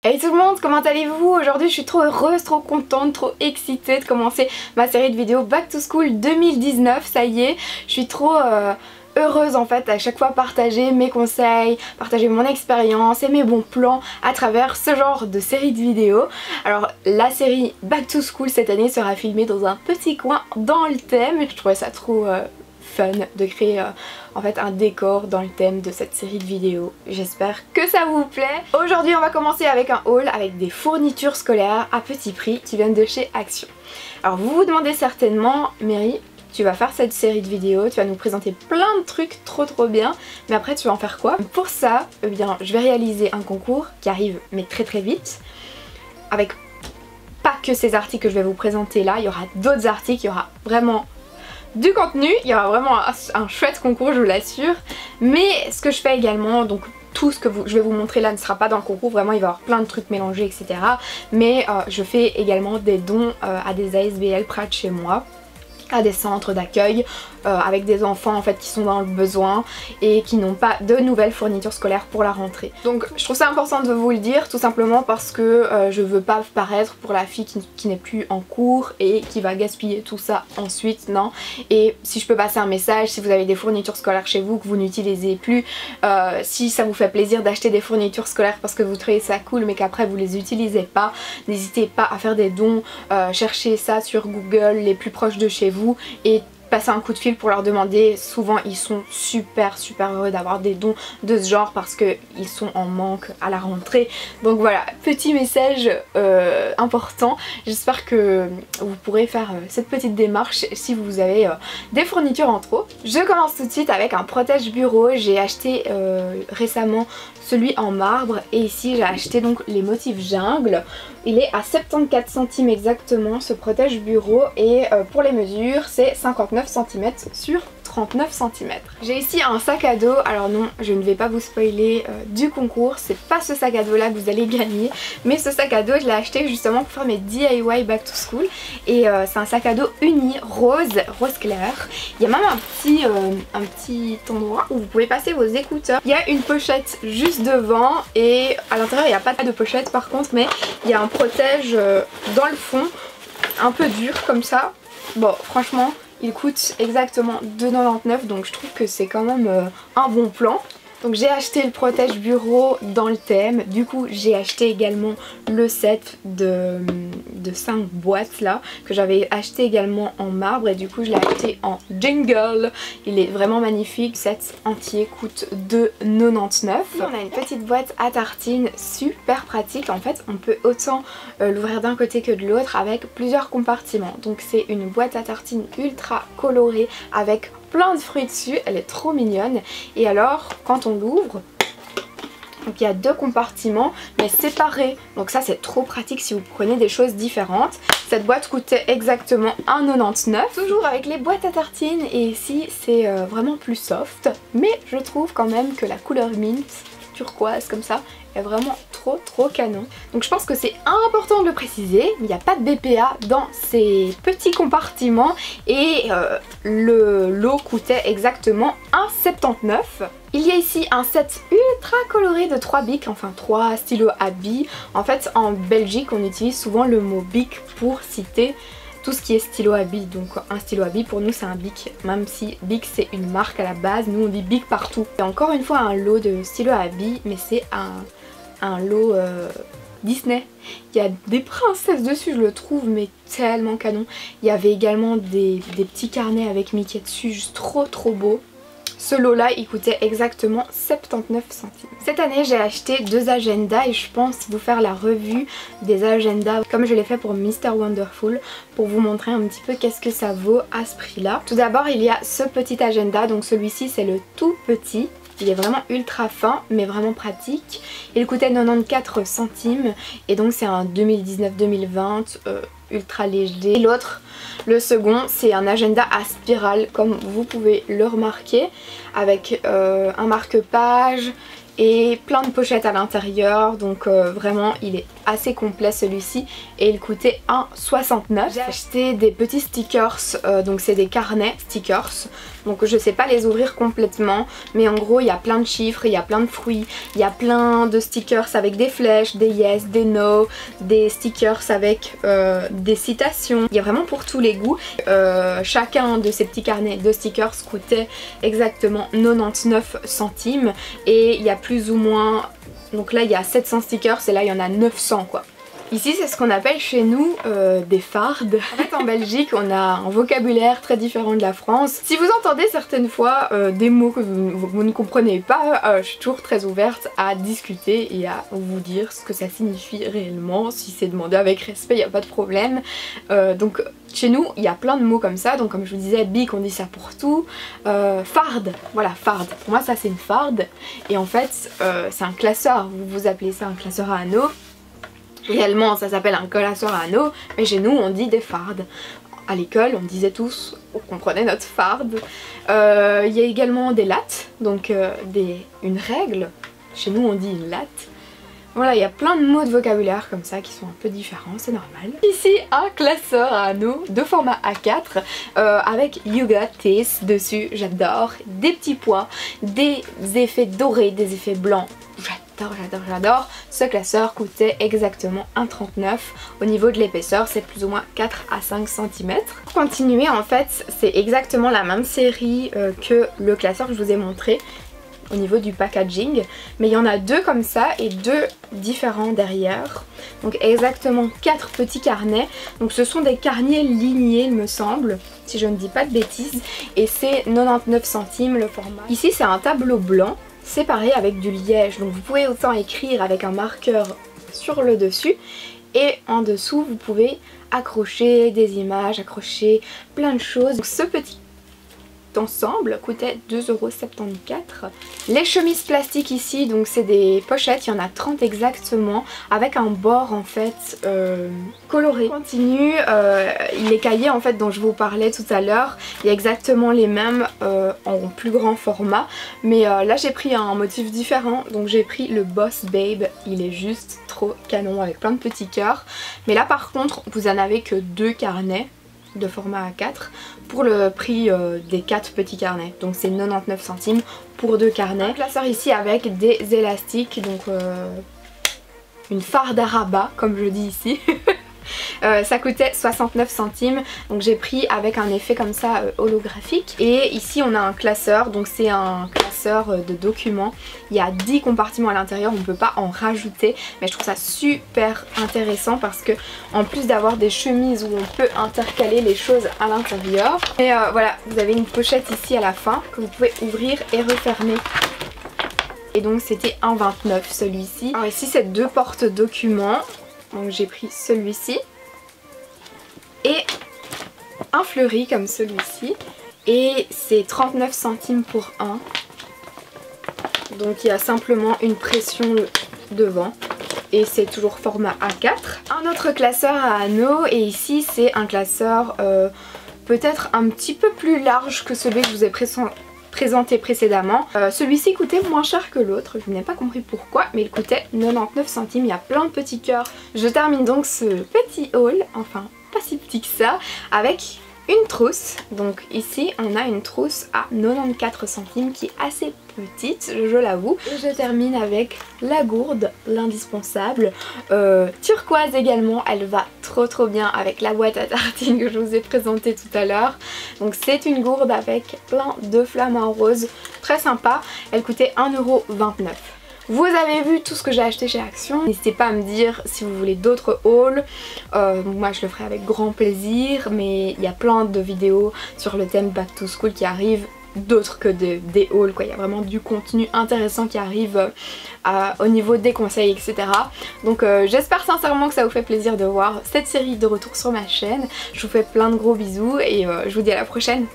Hey tout le monde, comment allez-vous? Aujourd'hui je suis trop heureuse, trop contente, trop excitée de commencer ma série de vidéos Back to School 2019, ça y est. Je suis trop heureuse en fait à chaque fois partager mes conseils, partager mon expérience et mes bons plans à travers ce genre de série de vidéos. Alors la série Back to School cette année sera filmée dans un petit coin dans le thème. Je trouvais ça trop fun de créer en fait un décor dans le thème de cette série de vidéos. J'espère que ça vous plaît. Aujourd'hui on va commencer avec un haul avec des fournitures scolaires à petit prix qui viennent de chez Action. Alors vous vous demandez certainement, Mary, tu vas faire cette série de vidéos, tu vas nous présenter plein de trucs trop bien, mais après tu vas en faire quoi? Pour ça, eh bien, je vais réaliser un concours qui arrive mais très vite, avec pas que ces articles que je vais vous présenter là, il y aura d'autres articles, il y aura vraiment du contenu, il y aura vraiment un chouette concours, je vous l'assure. Mais ce que je fais également, donc tout ce que je vais vous montrer là ne sera pas dans le concours, vraiment il va y avoir plein de trucs mélangés etc. Mais je fais également des dons à des ASBL près de chez moi, à des centres d'accueil avec des enfants en fait qui sont dans le besoin et qui n'ont pas de nouvelles fournitures scolaires pour la rentrée. Donc je trouve ça important de vous le dire tout simplement parce que je veux pas paraître pour la fille qui n'est plus en cours et qui va gaspiller tout ça ensuite, non. Et si je peux passer un message, si vous avez des fournitures scolaires chez vous que vous n'utilisez plus, si ça vous fait plaisir d'acheter des fournitures scolaires parce que vous trouvez ça cool mais qu'après vous les utilisez pas, n'hésitez pas à faire des dons, cherchez ça sur Google les plus proches de chez vous et passer un coup de fil pour leur demander. Souvent ils sont super heureux d'avoir des dons de ce genre parce qu'ils sont en manque à la rentrée. Donc voilà, petit message important. J'espère que vous pourrez faire cette petite démarche si vous avez des fournitures en trop. Je commence tout de suite avec un protège bureau. J'ai acheté récemment celui en marbre et ici j'ai acheté donc les motifs jungle. Il est à 74 centimes exactement ce protège bureau et pour les mesures c'est 59 cm sur 39 cm. J'ai ici un sac à dos, alors non je ne vais pas vous spoiler du concours, c'est pas ce sac à dos là que vous allez gagner, mais ce sac à dos je l'ai acheté justement pour faire mes DIY back to school et c'est un sac à dos uni rose clair. Il y a même un petit endroit où vous pouvez passer vos écouteurs. Il y a une pochette juste devant et à l'intérieur il n'y a pas de pochette par contre, mais il y a un protège dans le fond un peu dur comme ça. Bon franchement il coûte exactement 2,99 € donc je trouve que c'est quand même un bon plan. Donc j'ai acheté le protège bureau dans le thème, du coup j'ai acheté également le set de 5 boîtes là que j'avais acheté également en marbre et du coup je l'ai acheté en jingle. Il est vraiment magnifique, le set entier coûte 2,99 €. On a une petite boîte à tartines super pratique, en fait on peut autant l'ouvrir d'un côté que de l'autre avec plusieurs compartiments. Donc c'est une boîte à tartines ultra colorée avec plein de fruits dessus, elle est trop mignonne. Et alors quand on l'ouvre, donc il y a deux compartiments mais séparés, donc ça c'est trop pratique si vous prenez des choses différentes. Cette boîte coûtait exactement 1,99 €, toujours avec les boîtes à tartines et ici c'est vraiment plus soft, mais je trouve quand même que la couleur mint turquoise comme ça est vraiment trop canon. Donc je pense que c'est important de le préciser, il n'y a pas de BPA dans ces petits compartiments et le lot coûtait exactement 1,79 €. Il y a ici un set ultra coloré de 3 bics, enfin 3 stylos à billes. En fait en Belgique on utilise souvent le mot bic pour citer tout ce qui est stylo à billes, donc un stylo à billes pour nous c'est un bic, même si bic c'est une marque à la base, nous on dit bic partout. Et encore une fois un lot de stylo à billes, mais c'est un lot Disney. Il y a des princesses dessus, je le trouve mais tellement canon. Il y avait également des petits carnets avec Mickey dessus, juste trop beau. Ce lot là il coûtait exactement 79 centimes. Cette année j'ai acheté 2 agendas et je pense vous faire la revue des agendas comme je l'ai fait pour Mr Wonderful pour vous montrer un petit peu qu'est-ce que ça vaut à ce prix là. Tout d'abord il y a ce petit agenda, donc celui-ci c'est le tout petit. Il est vraiment ultra fin mais vraiment pratique. Il coûtait 94 centimes et donc c'est un 2019-2020 ultra léger. Et l'autre, le second, c'est un agenda à spirale comme vous pouvez le remarquer avec un marque-page et plein de pochettes à l'intérieur, donc vraiment il est assez complet celui-ci et il coûtait 1,69. J'ai acheté des petits stickers, donc c'est des carnets stickers, donc je sais pas les ouvrir complètement, mais en gros il y a plein de chiffres, il y a plein de fruits, il y a plein de stickers avec des flèches, des yes, des no, des stickers avec des citations, il y a vraiment pour tous les goûts. Chacun de ces petits carnets de stickers coûtait exactement 99 centimes et il y a plus ou moins, donc là il y a 700 stickers et là il y en a 900 quoi. Ici c'est ce qu'on appelle chez nous des fardes. En fait en Belgique on a un vocabulaire très différent de la France. Si vous entendez certaines fois des mots que vous ne comprenez pas, je suis toujours très ouverte à discuter et à vous dire ce que ça signifie réellement. Si c'est demandé avec respect, il n'y a pas de problème. Donc chez nous il y a plein de mots comme ça, donc comme je vous disais, bic on dit ça pour tout. Farde, voilà farde, pour moi ça c'est une farde et en fait c'est un classeur, vous appelez ça un classeur à anneaux. Réellement ça s'appelle un classeur à anneaux, mais chez nous on dit des fardes. À l'école on disait tous, on comprenait notre farde. Il y a également des lattes, donc une règle, chez nous on dit une latte. Voilà, il y a plein de mots de vocabulaire comme ça qui sont un peu différents, c'est normal. Ici un classeur à anneaux de format A4 avec You Got This dessus, j'adore. Des petits points, des effets dorés, des effets blancs. J'adore. Ce classeur coûtait exactement 1,39. Au niveau de l'épaisseur c'est plus ou moins 4 à 5 cm. Pour continuer en fait c'est exactement la même série que le classeur que je vous ai montré au niveau du packaging, mais il y en a deux comme ça et deux différents derrière, donc exactement 4 petits carnets. Donc ce sont des carnets lignés il me semble, si je ne dis pas de bêtises, et c'est 99 centimes le format. Ici c'est un tableau blanc séparé avec du liège, donc vous pouvez autant écrire avec un marqueur sur le dessus et en dessous vous pouvez accrocher des images, accrocher plein de choses. Donc ce petit ensemble coûtait 2,74 €. Les chemises plastiques ici, donc c'est des pochettes, il y en a 30 exactement, avec un bord en fait coloré. On continue, les cahiers en fait dont je vous parlais tout à l'heure, il y a exactement les mêmes en plus grand format, mais là j'ai pris un motif différent, donc j'ai pris le Boss Babe, il est juste trop canon avec plein de petits cœurs, mais là par contre vous en avez que 2 carnets de format A4 pour le prix des 4 petits carnets, donc c'est 99 centimes pour 2 carnets. Un classeur ici avec des élastiques, donc une farde à rabat comme je dis ici. Ça coûtait 69 centimes, donc j'ai pris avec un effet comme ça holographique. Et ici on a un classeur, donc c'est un classeur de documents. Il y a 10 compartiments à l'intérieur, on ne peut pas en rajouter, mais je trouve ça super intéressant parce que en plus d'avoir des chemises où on peut intercaler les choses à l'intérieur, et voilà, vous avez une pochette ici à la fin que vous pouvez ouvrir et refermer. Et donc c'était 1,29 celui-ci. Alors ici c'est 2 porte-documents. Donc j'ai pris celui-ci et un fleuri comme celui-ci et c'est 39 centimes pour un. Donc il y a simplement une pression devant et c'est toujours format A4. Un autre classeur à anneaux et ici c'est un classeur peut-être un petit peu plus large que celui que je vous ai présenté précédemment. Celui-ci coûtait moins cher que l'autre, je n'ai pas compris pourquoi, mais il coûtait 99 centimes, il y a plein de petits cœurs. Je termine donc ce petit haul, enfin pas si petit que ça, avec une trousse. Donc ici on a une trousse à 94 centimes qui est assez petite, je l'avoue. Et je termine avec la gourde, l'indispensable, turquoise également, elle va trop bien avec la boîte à tartines que je vous ai présentée tout à l'heure. Donc c'est une gourde avec plein de flamants roses, très sympa, elle coûtait 1,29 €. Vous avez vu tout ce que j'ai acheté chez Action. N'hésitez pas à me dire si vous voulez d'autres hauls. Moi je le ferai avec grand plaisir, mais il y a plein de vidéos sur le thème Back to School qui arrivent, d'autres que des hauls quoi. Il y a vraiment du contenu intéressant qui arrive au niveau des conseils etc. Donc j'espère sincèrement que ça vous fait plaisir de voir cette série de retour sur ma chaîne. Je vous fais plein de gros bisous et je vous dis à la prochaine.